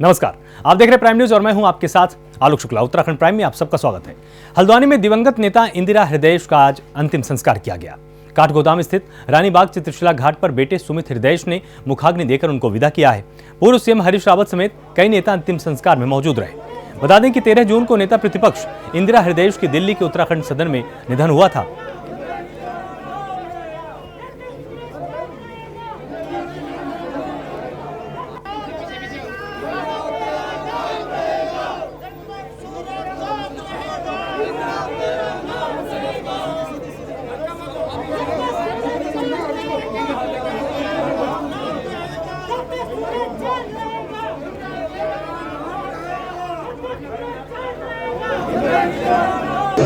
नमस्कार, आप देख रहे हैं प्राइम न्यूज और मैं हूं आपके साथ आलोक शुक्ला। उत्तराखंड प्राइम में आप सबका स्वागत है। हल्द्वानी में दिवंगत नेता इंदिरा हृदयेश का आज अंतिम संस्कार किया गया। काठगोदाम स्थित रानीबाग चित्रशिला घाट पर बेटे सुमित हृदयेश ने मुखाग्नि देकर उनको विदा किया है। पूर्व सीएम हरीश रावत समेत कई नेता अंतिम संस्कार में मौजूद रहे। बता दें कि 13 जून को नेता प्रतिपक्ष इंदिरा हृदयेश की दिल्ली के उत्तराखंड सदन में निधन हुआ था।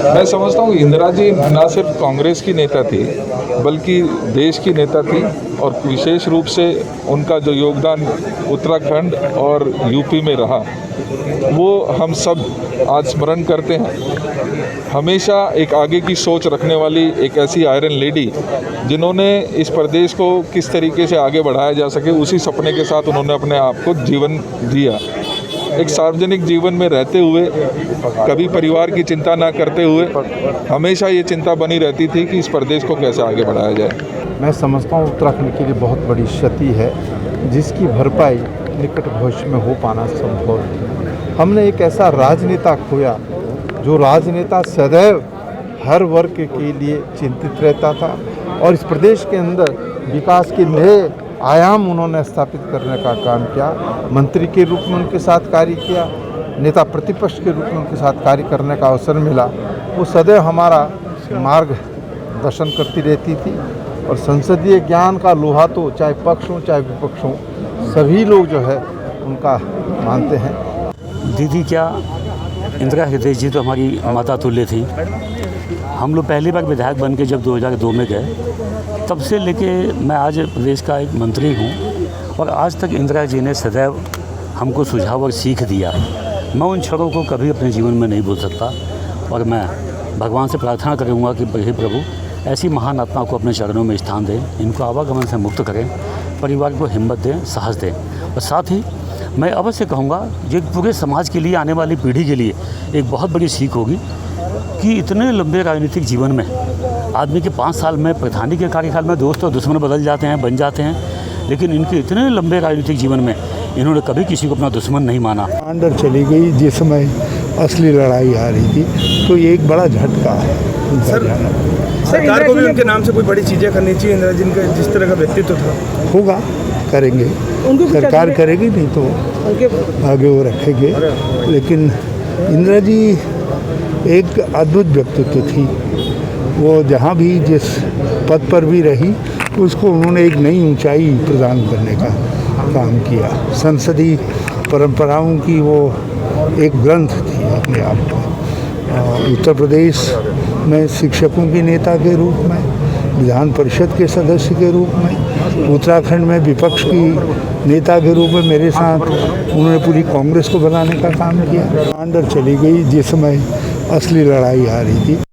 मैं समझता हूँ इंदिरा जी न सिर्फ कांग्रेस की नेता थी बल्कि देश की नेता थी और विशेष रूप से उनका जो योगदान उत्तराखंड और यूपी में रहा वो हम सब आज स्मरण करते हैं। हमेशा एक आगे की सोच रखने वाली एक ऐसी आयरन लेडी जिन्होंने इस प्रदेश को किस तरीके से आगे बढ़ाया जा सके उसी सपने के साथ उन्होंने अपने आप को जीवन दिया। एक सार्वजनिक जीवन में रहते हुए कभी परिवार की चिंता ना करते हुए हमेशा ये चिंता बनी रहती थी कि इस प्रदेश को कैसे आगे बढ़ाया जाए। मैं समझता हूँ उत्तराखंड के लिए बहुत बड़ी क्षति है जिसकी भरपाई निकट भविष्य में हो पाना संभव है। हमने एक ऐसा राजनेता खोया जो राजनेता सदैव हर वर्ग के लिए चिंतित रहता था और इस प्रदेश के अंदर विकास के नए आयाम उन्होंने स्थापित करने का काम किया। मंत्री के रूप में उनके साथ कार्य किया, नेता प्रतिपक्ष के रूप में उनके साथ कार्य करने का अवसर मिला। वो सदैव हमारा मार्गदर्शन करती रहती थी और संसदीय ज्ञान का लोहा तो चाहे पक्ष हो चाहे विपक्ष हो सभी लोग जो है उनका मानते हैं। दीदी क्या इंदिरा हृदयेश जी तो हमारी माता तुल्य थी। हम लोग पहली बार विधायक बन के जब 2002 में गए तब से लेके मैं आज प्रदेश का एक मंत्री हूँ और आज तक इंदिरा जी ने सदैव हमको सुझाव और सीख दिया। मैं उन क्षणों को कभी अपने जीवन में नहीं भूल सकता और मैं भगवान से प्रार्थना करूँगा कि हे प्रभु ऐसी महान आत्मा को अपने चरणों में स्थान दें, इनको आवागमन से मुक्त करें, परिवार को हिम्मत दें, साहस दें। और साथ ही मैं अवश्य कहूँगा ये पूरे समाज के लिए, आने वाली पीढ़ी के लिए एक बहुत बड़ी सीख होगी कि इतने लंबे राजनीतिक जीवन में आदमी के 5 साल में प्रधानी के कार्यकाल में दोस्त और दुश्मन बदल जाते हैं, बन जाते हैं, लेकिन इनके इतने लंबे राजनीतिक जीवन में इन्होंने कभी किसी को अपना दुश्मन नहीं माना। अंदर चली गई जिस समय असली लड़ाई आ रही थी तो ये एक बड़ा झटका है। सरकार को भी उनके नाम से कोई बड़ी चीज़ें करनी चाहिए। इंदिरा जी का जिस तरह का व्यक्तित्व था होगा, करेंगे, सरकार करेगी, नहीं तो आगे वो रखेंगे। लेकिन इंदिरा जी एक अद्भुत व्यक्तित्व थी। वो जहाँ भी जिस पद पर भी रही उसको उन्होंने एक नई ऊंचाई प्रदान करने का काम किया। संसदीय परंपराओं की वो एक ग्रंथ थी अपने आप में। उत्तर प्रदेश में शिक्षकों के नेता के रूप में, विधान परिषद के सदस्य के रूप में, उत्तराखंड में विपक्ष की नेता के रूप में मेरे साथ उन्होंने पूरी कांग्रेस को बनाने का काम किया। अंदर चली गई जिस समय असली लड़ाई आ रही थी।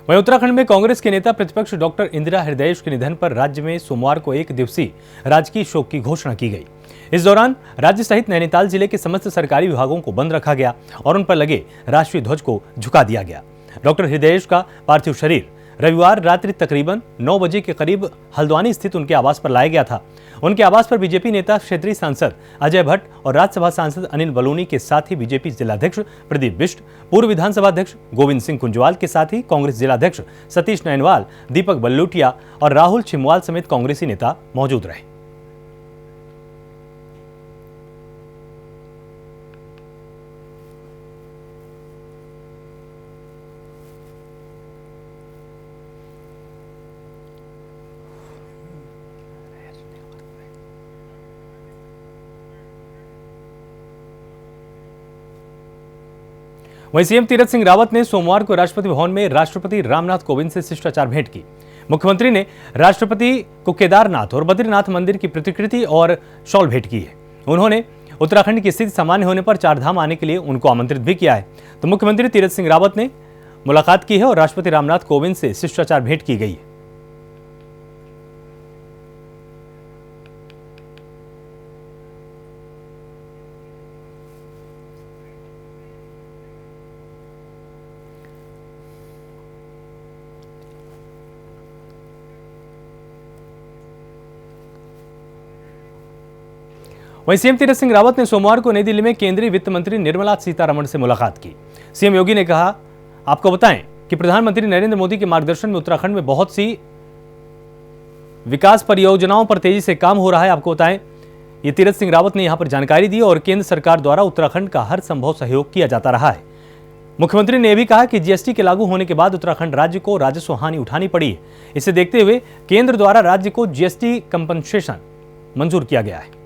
वहीं उत्तराखंड में कांग्रेस के नेता प्रतिपक्ष डॉक्टर इंदिरा हृदयेश के निधन पर राज्य में सोमवार को 1 दिवसीय राजकीय शोक की घोषणा की गई। इस दौरान राज्य सहित नैनीताल जिले के समस्त सरकारी विभागों को बंद रखा गया और उन पर लगे राष्ट्रीय ध्वज को झुका दिया गया। डॉक्टर हृदयेश का पार्थिव शरीर रविवार रात्रि तकरीबन 9 बजे के करीब हल्द्वानी स्थित उनके आवास पर लाया गया था। उनके आवास पर बीजेपी नेता क्षेत्रीय सांसद अजय भट्ट और राज्यसभा सांसद अनिल बलूनी के साथ ही बीजेपी जिलाध्यक्ष प्रदीप बिष्ट, पूर्व विधानसभा अध्यक्ष गोविंद सिंह कुंजवाल के साथ ही कांग्रेस जिलाध्यक्ष सतीश नैनवाल, दीपक बल्लूटिया और राहुल छिमवाल समेत कांग्रेसी नेता मौजूद रहे। वहीं सीएम तीरथ सिंह रावत ने सोमवार को राष्ट्रपति भवन में राष्ट्रपति रामनाथ कोविंद से शिष्टाचार भेंट की। मुख्यमंत्री ने राष्ट्रपति को केदारनाथ और बद्रीनाथ मंदिर की प्रतिकृति और शॉल भेंट की है। उन्होंने उत्तराखंड की स्थिति सामान्य होने पर 4 धाम आने के लिए उनको आमंत्रित भी किया है। तो मुख्यमंत्री तीरथ सिंह रावत ने मुलाकात की है और राष्ट्रपति रामनाथ कोविंद से शिष्टाचार भेंट की गई है। वहीं सीएम तीरथ सिंह रावत ने सोमवार को नई दिल्ली में केंद्रीय वित्त मंत्री निर्मला सीतारमण से मुलाकात की। सीएम योगी ने कहा, आपको बताएं कि प्रधानमंत्री नरेंद्र मोदी के मार्गदर्शन में उत्तराखंड में बहुत सी विकास परियोजनाओं पर तेजी से काम हो रहा है। आपको बताएं, ये तीरथ सिंह रावत ने यहां पर जानकारी दी और केंद्र सरकार द्वारा उत्तराखंड का हर संभव सहयोग किया जाता रहा है। मुख्यमंत्री ने यह भी कहा कि जीएसटी के लागू होने के बाद उत्तराखंड राज्य को राजस्व हानि उठानी पड़ी है। इसे देखते हुए केंद्र द्वारा राज्य को जीएसटी कंपनसेशन मंजूर किया गया है।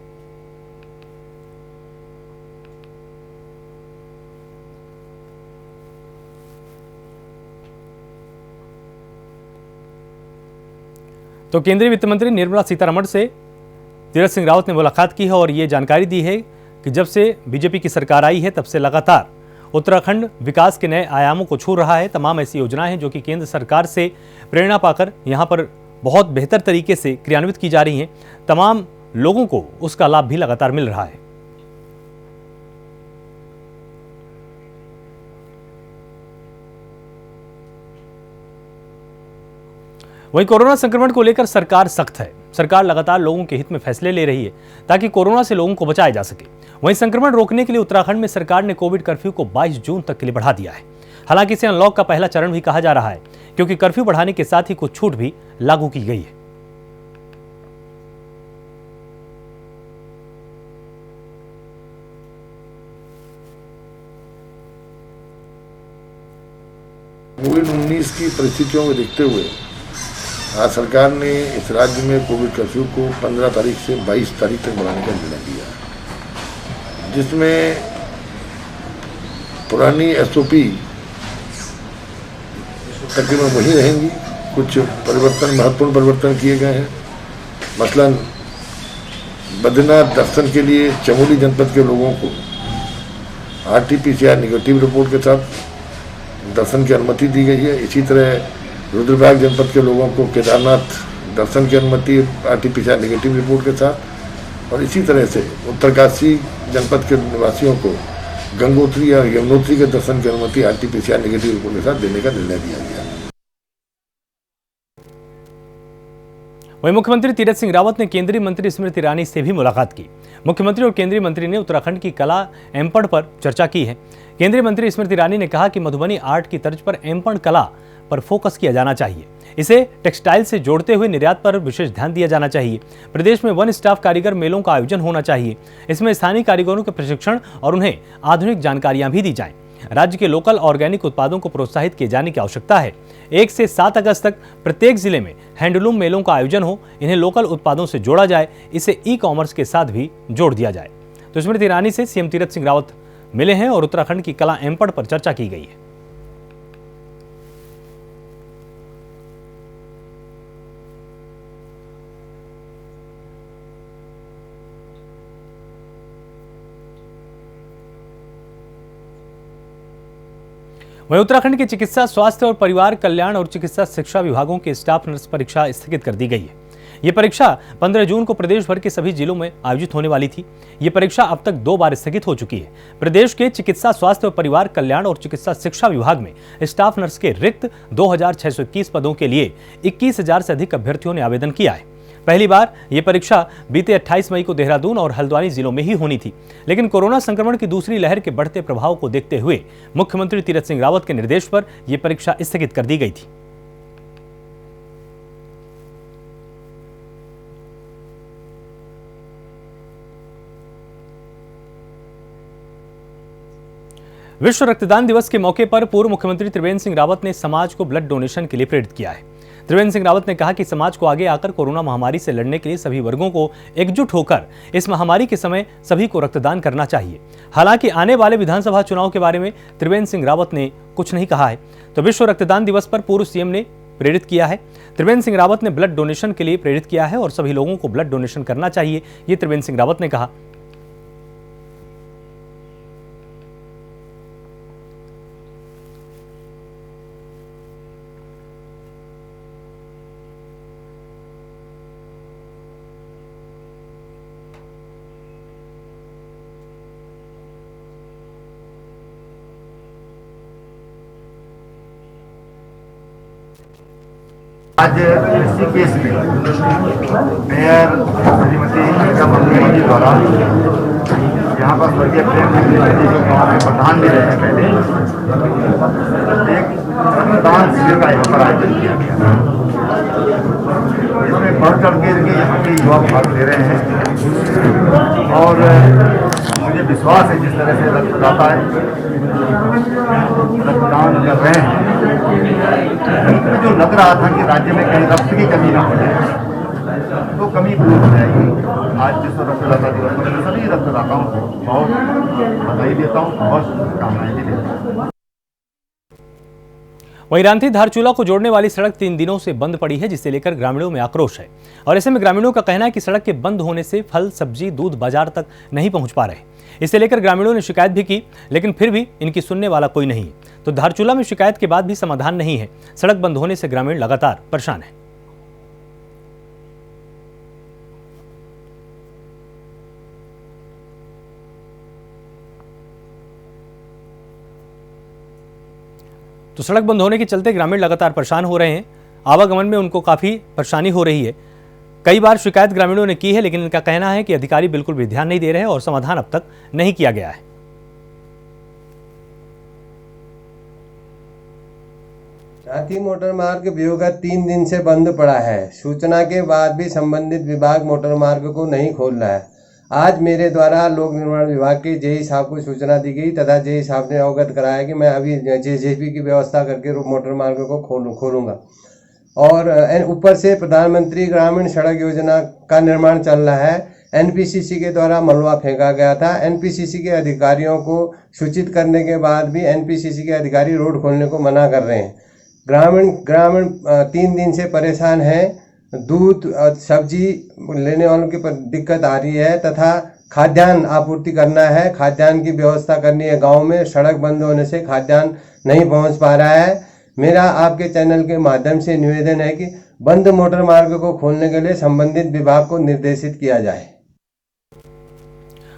तो केंद्रीय वित्त मंत्री निर्मला सीतारमण से तीरथ सिंह रावत ने मुलाकात की है और ये जानकारी दी है कि जब से बीजेपी की सरकार आई है तब से लगातार उत्तराखंड विकास के नए आयामों को छू रहा है। तमाम ऐसी योजनाएं हैं जो कि केंद्र सरकार से प्रेरणा पाकर यहां पर बहुत बेहतर तरीके से क्रियान्वित की जा रही हैं। तमाम लोगों को उसका लाभ भी लगातार मिल रहा है। वहीं कोरोना संक्रमण को लेकर सरकार सख्त है। सरकार लगातार लोगों के हित में फैसले ले रही है ताकि कोरोना से लोगों को बचाया जा सके। वहीं संक्रमण रोकने के लिए उत्तराखंड में सरकार ने कोविड कर्फ्यू को 22 जून तक के लिए बढ़ा दिया है। हालांकि इसे अनलॉक का पहला चरण भी कहा जा रहा है, क्योंकि कर्फ्यू बढ़ाने के साथ ही कुछ छूट भी लागू की गई है। कोविड-19 की परिस्थितियों को देखते हुए आज सरकार ने इस राज्य में कोविड कर्फ्यू को 15 तारीख से 22 तारीख तक बढ़ाने का निर्णय लिया, जिसमें पुरानी एसओपी तकरीबन वही रहेंगी। कुछ महत्वपूर्ण परिवर्तन किए गए हैं। मसलन बद्रीनाथ दर्शन के लिए चमोली जनपद के लोगों को RT-PCR नेगेटिव रिपोर्ट के साथ दर्शन की अनुमति दी गई है। इसी तरह रुद्रप्रयाग जनपद के लोगों को केदारनाथ दर्शन की अनुमति RT-PCR नेगेटिव रिपोर्ट के साथ, और इसी तरह से उत्तरकाशी जनपद के निवासियों को गंगोत्री या यमुनोत्री के दर्शन की अनुमति RT-PCR नेगेटिव रिपोर्ट के साथ देने का निर्णय दिया गया। वहीं मुख्यमंत्री तीरथ सिंह रावत ने केंद्रीय मंत्री स्मृति ईरानी से भी मुलाकात की। मुख्यमंत्री और केंद्रीय मंत्री ने उत्तराखंड की कला एमपण पर चर्चा की है। केंद्रीय मंत्री स्मृति ईरानी ने कहा कि मधुबनी आर्ट की तर्ज पर एमपण कला पर फोकस किया जाना चाहिए। इसे टेक्सटाइल से जोड़ते हुए निर्यात पर विशेष ध्यान दिया जाना चाहिए। प्रदेश में वन स्टाफ कारीगर मेलों का आयोजन होना चाहिए। इसमें स्थानीय कारीगरों के प्रशिक्षण और उन्हें आधुनिक जानकारियां भी दी जाएं। राज्य के लोकल ऑर्गेनिक उत्पादों को प्रोत्साहित किए जाने की आवश्यकता है। 1 से 7 अगस्त तक प्रत्येक जिले में हैंडलूम मेलों का आयोजन हो, इन्हें लोकल उत्पादों से जोड़ा जाए, इसे ई-कॉमर्स के साथ भी जोड़ दिया जाए। तो स्मृति ईरानी से सीएम तीरथ सिंह रावत मिले हैं और उत्तराखंड की कला एमपण पर चर्चा की गई है। वहीं उत्तराखंड के चिकित्सा, स्वास्थ्य और परिवार कल्याण और चिकित्सा शिक्षा विभागों के स्टाफ नर्स परीक्षा स्थगित कर दी गई है। ये परीक्षा 15 जून को प्रदेश भर के सभी जिलों में आयोजित होने वाली थी। ये परीक्षा अब तक 2 बार स्थगित हो चुकी है। प्रदेश के चिकित्सा, स्वास्थ्य और परिवार कल्याण और चिकित्सा शिक्षा विभाग में स्टाफ नर्स के रिक्त 2621 पदों के लिए 21,000 से अधिक अभ्यर्थियों ने आवेदन किया है। पहली बार यह परीक्षा बीते 28 मई को देहरादून और हल्द्वानी जिलों में ही होनी थी, लेकिन कोरोना संक्रमण की दूसरी लहर के बढ़ते प्रभाव को देखते हुए मुख्यमंत्री तीरथ सिंह रावत के निर्देश पर यह परीक्षा स्थगित कर दी गई थी। विश्व रक्तदान दिवस के मौके पर पूर्व मुख्यमंत्री त्रिवेंद्र सिंह रावत ने समाज को ब्लड डोनेशन के लिए प्रेरित किया है। त्रिवेंद्र सिंह रावत ने कहा कि समाज को आगे आकर कोरोना महामारी से लड़ने के लिए सभी वर्गों को एकजुट होकर इस महामारी के समय सभी को रक्तदान करना चाहिए। हालांकि आने वाले विधानसभा चुनाव के बारे में त्रिवेंद्र सिंह रावत ने कुछ नहीं कहा है। तो विश्व रक्तदान दिवस पर पूर्व सीएम ने प्रेरित किया है। त्रिवेंद्र सिंह रावत ने ब्लड डोनेशन के लिए प्रेरित किया है और सभी लोगों को ब्लड डोनेशन करना चाहिए, ये त्रिवेंद्र सिंह रावत ने कहा। आज ऋषिकेश में मेयर श्रीमती अनिता मंगल जी द्वारा यहाँ पर स्वर्गीय प्रेम जी जो गाँव में प्रधान भी रहे पहले एक रक्तदान शिविर का यहाँ पर आयोजन किया गया। इसमें बढ़ चढ़ के यहाँ के युवा भाग ले रहे हैं और मुझे विश्वास है जिस तरह से रक्तदाता रक्तदान कर रहे हैं, मुझे जो लग रहा था कि राज्य में कहीं रक्त की कमी ना हो जाए तो कमी दूर हो जाएगी। आज विश्व रक्तदाता दिवस पर मैं सभी रक्तदाताओं को बहुत बधाई देता हूँ, बहुत शुभकामनाएं भी देता हूँ। वहीं रांची धारचूला को जोड़ने वाली सड़क 3 दिनों से बंद पड़ी है, जिसे लेकर ग्रामीणों में आक्रोश है। और ऐसे में ग्रामीणों का कहना है कि सड़क के बंद होने से फल, सब्जी, दूध बाजार तक नहीं पहुंच पा रहे। इसे लेकर ग्रामीणों ने शिकायत भी की, लेकिन फिर भी इनकी सुनने वाला कोई नहीं। तो धारचूला में शिकायत के बाद भी समाधान नहीं है। सड़क बंद होने से ग्रामीण लगातार परेशान है। तो सड़क बंद होने के चलते ग्रामीण लगातार परेशान हो रहे हैं। आवागमन में उनको काफी परेशानी हो रही है। कई बार शिकायत ग्रामीणों ने की है, लेकिन इनका कहना है कि अधिकारी बिल्कुल भी ध्यान नहीं दे रहे हैं और समाधान अब तक नहीं किया गया है। रांची मोटर मार्ग वियोगत 3 दिन से बंद पड़ा है। सूचना के बाद भी संबंधित विभाग मोटर मार्ग को नहीं खोल रहा है। आज मेरे द्वारा लोक निर्माण विभाग के जेई साहब को सूचना दी गई तथा जेई साहब ने अवगत कराया कि मैं अभी जेसीबी की व्यवस्था करके मोटर मार्ग को खोलूंगा। और ऊपर से प्रधानमंत्री ग्रामीण सड़क योजना का निर्माण चल रहा है। एनपीसीसी के द्वारा मलबा फेंका गया था। एनपीसीसी के अधिकारियों को सूचित करने के बाद भी एनपीसीसी के अधिकारी रोड खोलने को मना कर रहे हैं। ग्रामीण 3 दिन से परेशान हैं। दूध और सब्जी लेने वालों की दिक्कत आ रही है तथा खाद्यान्न आपूर्ति करना है, खाद्यान्न की व्यवस्था करनी है। गांव में सड़क बंद होने से खाद्यान्न नहीं पहुंच पा रहा है। मेरा आपके चैनल के माध्यम से निवेदन है कि बंद मोटर मार्ग को खोलने के लिए संबंधित विभाग को निर्देशित किया जाए।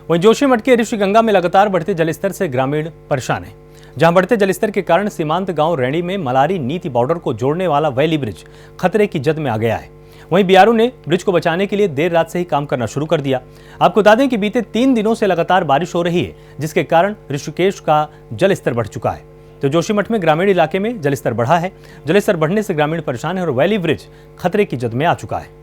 वहीं जोशीमठ के ऋषिगंगा में लगातार बढ़ते जलस्तर से ग्रामीण परेशान हैं। जहां बढ़ते जलस्तर के कारण सीमांत गांव रैणी में मलारी नीति बॉर्डर को जोड़ने वाला वैली ब्रिज खतरे की जद में आ गया है। वहीं बीआरओ ने ब्रिज को बचाने के लिए देर रात से ही काम करना शुरू कर दिया। आपको बता दें कि बीते 3 दिनों से लगातार बारिश हो रही है, जिसके कारण ऋषिकेश का जलस्तर बढ़ चुका है। तो जोशीमठ में ग्रामीण इलाके में जलस्तर बढ़ा है। जलस्तर बढ़ने से ग्रामीण परेशान है और वैली ब्रिज खतरे की जद में आ चुका है।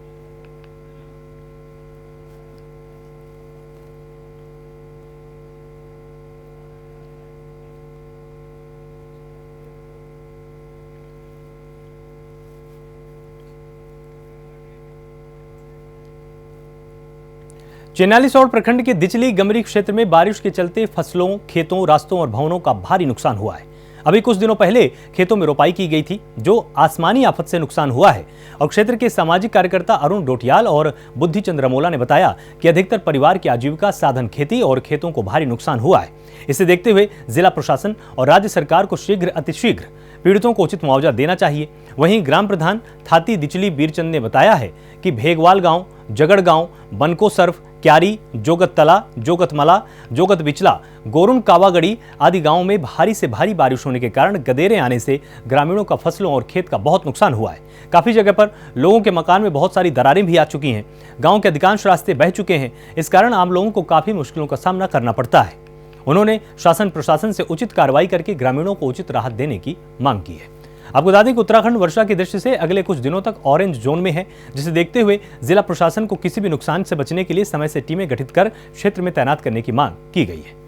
चेनालीसौड़ प्रखंड के दिचली गमरी क्षेत्र में बारिश के चलते फसलों, खेतों, रास्तों और भवनों का भारी नुकसान हुआ है। अभी कुछ दिनों पहले खेतों में रोपाई की गई थी, जो आसमानी आफत से नुकसान हुआ है। और क्षेत्र के सामाजिक कार्यकर्ता अरुण डोटियाल और बुद्धि चंद्रमोला ने बताया कि अधिकतर परिवार की आजीविका साधन खेती और खेतों को भारी नुकसान हुआ है। इसे देखते हुए जिला प्रशासन और राज्य सरकार को अतिशीघ्र पीड़ितों को उचित मुआवजा देना चाहिए। वहीं ग्राम प्रधान थाती दिचली बीरचंद ने बताया है कि भेगवाल गांव, जगड़ गांव, बनको सर्फ, क्यारी, जोगत तला, जोगत मला, जोगत बिचला, गोरुन कावागड़ी आदि गांवों में भारी से भारी बारिश होने के कारण गदेरे आने से ग्रामीणों का फसलों और खेत का बहुत नुकसान हुआ है। काफी जगह पर लोगों के मकान में बहुत सारी दरारें भी आ चुकी हैं। गांव के अधिकांश रास्ते बह चुके हैं। इस कारण आम लोगों को काफी मुश्किलों का सामना करना पड़ता है। उन्होंने शासन प्रशासन से उचित कार्रवाई करके ग्रामीणों को उचित राहत देने की मांग की है। आपको बता दें कि उत्तराखंड वर्षा की दृष्टि से अगले कुछ दिनों तक ऑरेंज जोन में है, जिसे देखते हुए जिला प्रशासन को किसी भी नुकसान से बचने के लिए समय से टीमें गठित कर क्षेत्र में तैनात करने की मांग की गई है।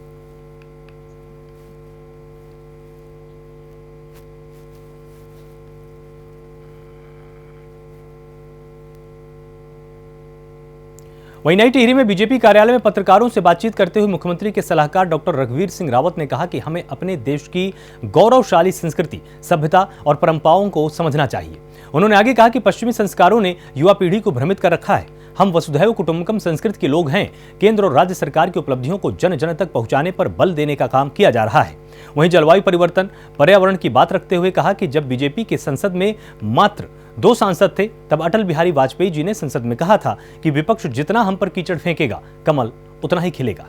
वहीं नई टिहरी में बीजेपी कार्यालय में पत्रकारों से बातचीत करते हुए मुख्यमंत्री के सलाहकार डॉक्टर रघुवीर सिंह रावत ने कहा कि हमें अपने देश की गौरवशाली संस्कृति, सभ्यता और परंपराओं को समझना चाहिए। उन्होंने आगे कहा कि पश्चिमी संस्कारों ने युवा पीढ़ी को भ्रमित कर रखा है। हम वसुधैव कुटुंबकम संस्कृति के लोग हैं। केंद्र और राज्य सरकार की उपलब्धियों को जन जन तक पहुंचाने पर बल देने का काम किया जा रहा है। वहीं जलवायु परिवर्तन, पर्यावरण की बात रखते हुए कहा कि जब बीजेपी के संसद में मात्र 2 सांसद थे, तब अटल बिहारी वाजपेयी जी ने संसद में कहा था कि विपक्ष जितना हम पर कीचड़ फेंकेगा, कमल उतना ही खिलेगा।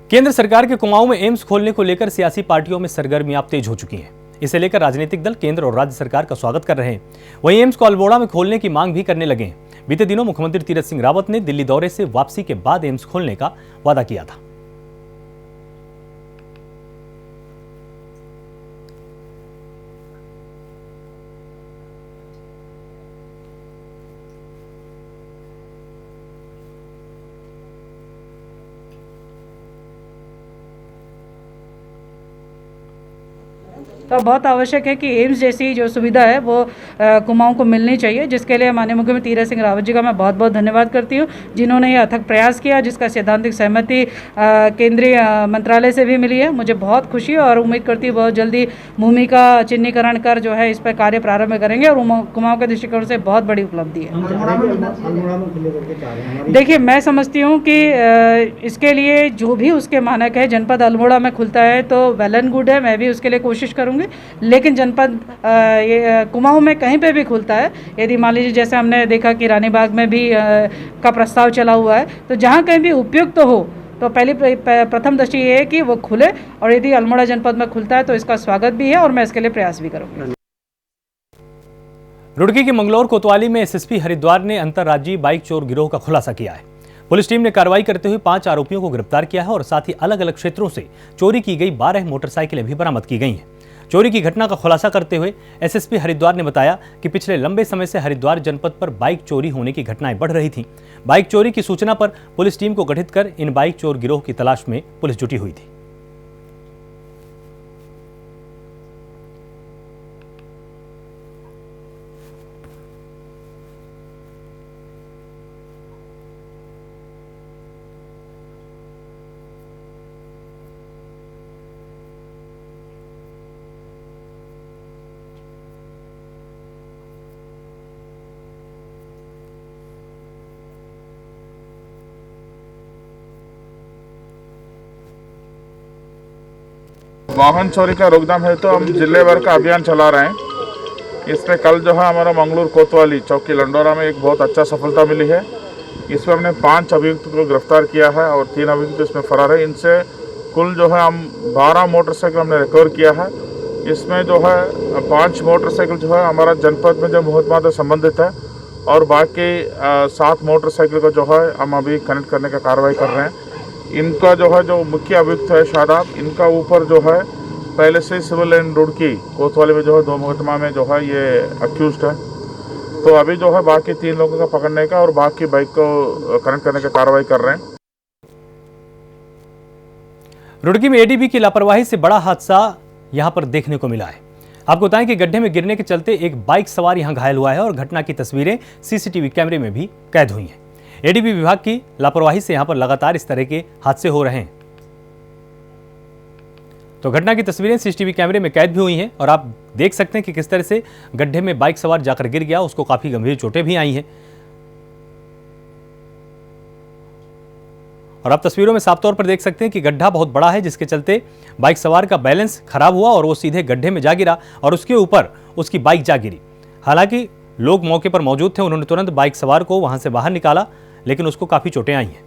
केंद्र सरकार के कुमाऊं में एम्स खोलने को लेकर सियासी पार्टियों में सरगर्मियां तेज हो चुकी हैं। इसे लेकर राजनीतिक दल केंद्र और राज्य सरकार का स्वागत कर रहे हैं। वहीं एम्स को अल्मोड़ा में खोलने की मांग भी करने लगे हैं। बीते दिनों मुख्यमंत्री तीरथ सिंह रावत ने दिल्ली दौरे से वापसी के बाद एम्स खोलने का वादा किया था। तो बहुत आवश्यक है कि एम्स जैसी जो सुविधा है वो कुमाऊं को मिलनी चाहिए, जिसके लिए माननीय मुख्यमंत्री तीरथ सिंह रावत जी का मैं बहुत बहुत धन्यवाद करती हूँ, जिन्होंने ये अथक प्रयास किया, जिसका सैद्धांतिक सहमति केंद्रीय मंत्रालय से भी मिली है। मुझे बहुत खुशी है और उम्मीद करती हूँ बहुत जल्दी भूमि का चिन्हीकरण कर जो है इस पर कार्य प्रारंभ करेंगे और कुमाऊं के दृष्टिकोण से बहुत बड़ी उपलब्धि है। देखिए, मैं समझती हूँ कि इसके लिए जो भी उसके मानक है, जनपद अल्मोड़ा में खुलता है तो वेल एंड गुड है, मैं भी उसके लिए कोशिश करूँगी। लेकिन जनपद कुमाऊं में कहीं पे भी खुलता है, यदि मान लीजिए जैसे हमने देखा कि रानीबाग में भी का प्रस्ताव चला हुआ है, तो जहाँ कहीं भी उपयुक्त हो तो प्रथम दृष्टि ये है कि वो खुले, और यदि अल्मोड़ा जनपद में खुलता है तो इसका स्वागत भी है और मैं इसके लिए प्रयास भी करूँगी। रुड़की के मंगलौर कोतवाली में एसएसपी हरिद्वार ने अंतर्राज्यीय बाइक चोर गिरोह का खुलासा किया है। पुलिस टीम ने कार्रवाई करते हुए 5 आरोपियों को गिरफ्तार किया है और साथ ही अलग अलग क्षेत्रों से चोरी की गई 12 मोटरसाइकिलें भी बरामद की गई हैं। चोरी की घटना का खुलासा करते हुए एसएसपी हरिद्वार ने बताया कि पिछले लंबे समय से हरिद्वार जनपद पर बाइक चोरी होने की घटनाएं बढ़ रही थीं। बाइक चोरी की सूचना पर पुलिस टीम को गठित कर इन बाइक चोर गिरोह की तलाश में पुलिस जुटी हुई थी। वाहन चोरी का रोकथाम है तो हम जिले भर का अभियान चला रहे हैं। इसमें कल जो है हमारा मंगलूर कोतवाली चौकी लंडोरा में एक बहुत अच्छा सफलता मिली है। इसमें हमने 5 अभियुक्त को गिरफ्तार किया है और 3 अभियुक्त इसमें फरार है। इनसे कुल जो है हम 12 मोटरसाइकिल हमने रिकवर किया है। इसमें जो है 5 मोटरसाइकिल जो है हमारा जनपद में जो मुहतमा से संबंधित है और बाकी 7 मोटरसाइकिल को जो है हम अभी कनेक्ट करने का कार्रवाई कर रहे हैं। इनका जो है जो मुख्य अभियुक्त है शादाब, इनका ऊपर जो है पहले से सिविल एंड रुड़की कोतवाली में जो है 2 मुकदमा में जो है ये अक्यूज्ड है। तो अभी जो है बाकी 3 लोगों का पकड़ने का और बाकी बाइक को कनेक्ट करने का कार्रवाई कर रहे हैं। रुड़की में एडीबी की लापरवाही से बड़ा हादसा यहां पर देखने को मिला है। आपको बताएं कि गड्ढे में गिरने के चलते एक बाइक सवार यहां घायल हुआ है और घटना की तस्वीरें सीसीटीवी कैमरे में भी कैद हुई हैं। एडीबी विभाग की लापरवाही से यहां पर लगातार इस तरह के हादसे हो रहे हैं। तो घटना की तस्वीरें सीसीटीवी कैमरे में कैद भी हुई हैं और आप देख सकते हैं कि किस तरह से गड्ढे में बाइक सवार जाकर गिर गया, उसको काफी गंभीर चोटें भी आई हैं। और आप तस्वीरों में साफ तौर पर देख सकते हैं कि गड्ढा बहुत बड़ा है, जिसके चलते बाइक सवार का बैलेंस खराब हुआ और वो सीधे गड्ढे में जा गिरा और उसके ऊपर उसकी बाइक जा गिरी। हालांकि लोग मौके पर मौजूद थे, उन्होंने तुरंत बाइक सवार को वहां से बाहर निकाला, लेकिन उसको काफी चोटें आई हैं।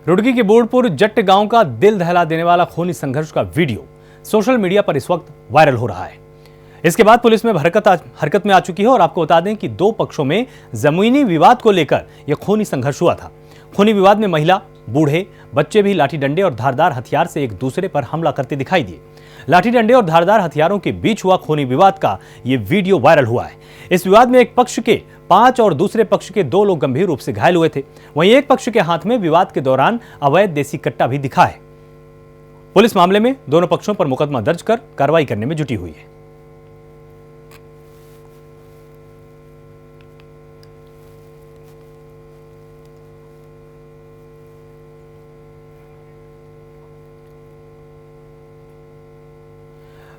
रुड़की के बोर्डपुर जट्ट गांव का दिल दहला देने वाला खूनी संघर्ष का वीडियो सोशल मीडिया पर इस वक्त वायरल हो रहा है। इसके बाद पुलिस में हरकत में आ चुकी है और आपको बता दें कि 2 पक्षों में जमीनी विवाद को लेकर यह खूनी संघर्ष हुआ था। खूनी विवाद में महिला, बूढ़े, बच्चे भी लाठी डंडे और धारदार हथियार से एक दूसरे पर हमला करते दिखाई दिए। लाठी डंडे और धारदार हथियारों के बीच हुआ खूनी विवाद का यह वीडियो वायरल हुआ है। इस विवाद में एक पक्ष के 5 और दूसरे पक्ष के 2 लोग गंभीर रूप से घायल हुए थे। वहीं एक पक्ष के हाथ में विवाद के दौरान अवैध देसी कट्टा भी दिखा है। पुलिस मामले में दोनों पक्षों पर मुकदमा दर्ज कर कार्रवाई करने में जुटी हुई है।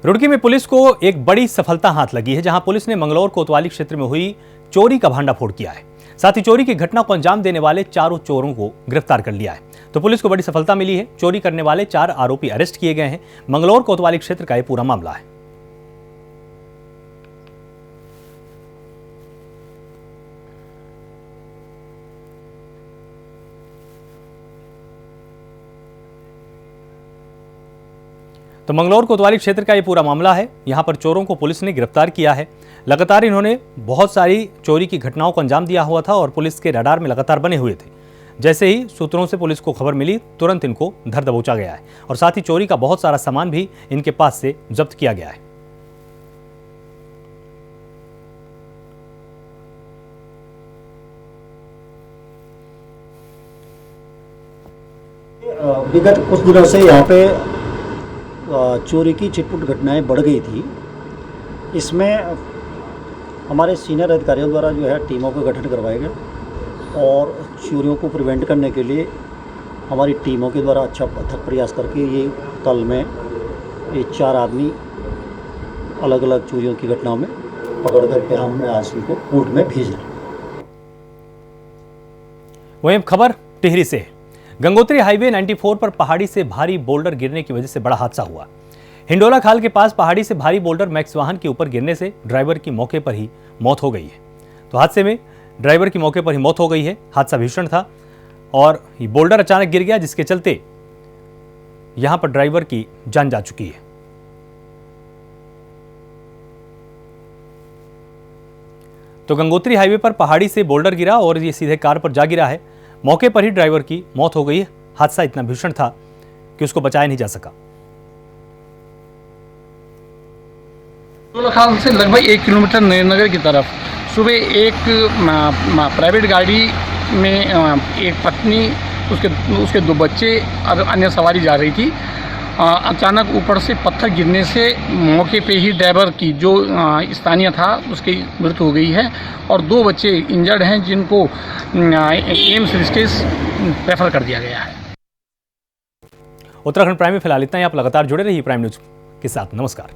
रुड़की में पुलिस को एक बड़ी सफलता हाथ लगी है, जहां पुलिस ने मंगलौर कोतवाली क्षेत्र में हुई चोरी का भांडाफोड़ किया है। साथ ही चोरी की घटना को अंजाम देने वाले चारों चोरों को गिरफ्तार कर लिया है। तो पुलिस को बड़ी सफलता मिली है। चोरी करने वाले 4 आरोपी अरेस्ट किए गए हैं। मंगलौर कोतवाली क्षेत्र का यह पूरा मामला है। तो मंगलौर कोतवाली क्षेत्र का ये पूरा मामला है। यहां पर चोरों को पुलिस ने गिरफ्तार किया है। लगातार इन्होंने बहुत सारी चोरी की घटनाओं को अंजाम दिया हुआ था और पुलिस के रडार में लगातार बने हुए थे। जैसे ही सूत्रों से पुलिस को खबर मिली, तुरंत इनको धर दबोचा गया है और साथ ही चोरी का बहुत सारा सामान भी इनके पास से जब्त किया गया है। विगत कुछ दिनों से यहाँ पे चोरी की छिटपुट घटनाएं बढ़ गई थी। इसमें हमारे सीनियर अधिकारियों द्वारा जो है टीमों का गठन करवाया गया और चोरियों को प्रिवेंट करने के लिए हमारी टीमों के द्वारा अच्छा अथक प्रयास करके ये कल में ये 4 आदमी अलग अलग चोरियों की घटनाओं में पकड़ करके हमने आज इनको कोर्ट में भेजा। वहीं खबर टिहरी से है। गंगोत्री हाईवे 94 पर पहाड़ी से भारी बोल्डर गिरने की वजह से बड़ा हादसा हुआ। हिंडोला खाल के पास पहाड़ी से भारी बोल्डर मैक्स वाहन के ऊपर गिरने से ड्राइवर की मौके पर ही मौत हो गई है। तो हादसे में ड्राइवर की मौके पर ही मौत हो गई है। हादसा भीषण था और ये बोल्डर अचानक गिर गया, जिसके चलते यहां पर ड्राइवर की जान जा चुकी है। तो गंगोत्री हाईवे पर पहाड़ी से बोल्डर गिरा और ये सीधे कार पर जा गिरा है। मौके पर ही ड्राइवर की मौत हो गई है। हादसा इतना भीषण था कि उसको बचाया नहीं जा सका। खाल से लगभग 1 किलोमीटर नगर की तरफ सुबह एक प्राइवेट गाड़ी में एक पत्नी, उसके 2 बच्चे और अन्य सवारी जा रही थी। अचानक ऊपर से पत्थर गिरने से मौके पे ही ड्राइवर की जो स्थानीय था उसकी मृत्यु हो गई है और 2 बच्चे इंजर्ड हैं, जिनको एम्स ऋषिकेश रेफर कर दिया गया है। उत्तराखंड प्राइम में फिलहाल इतना ही। आप लगातार जुड़े रहिए प्राइम न्यूज के साथ। नमस्कार।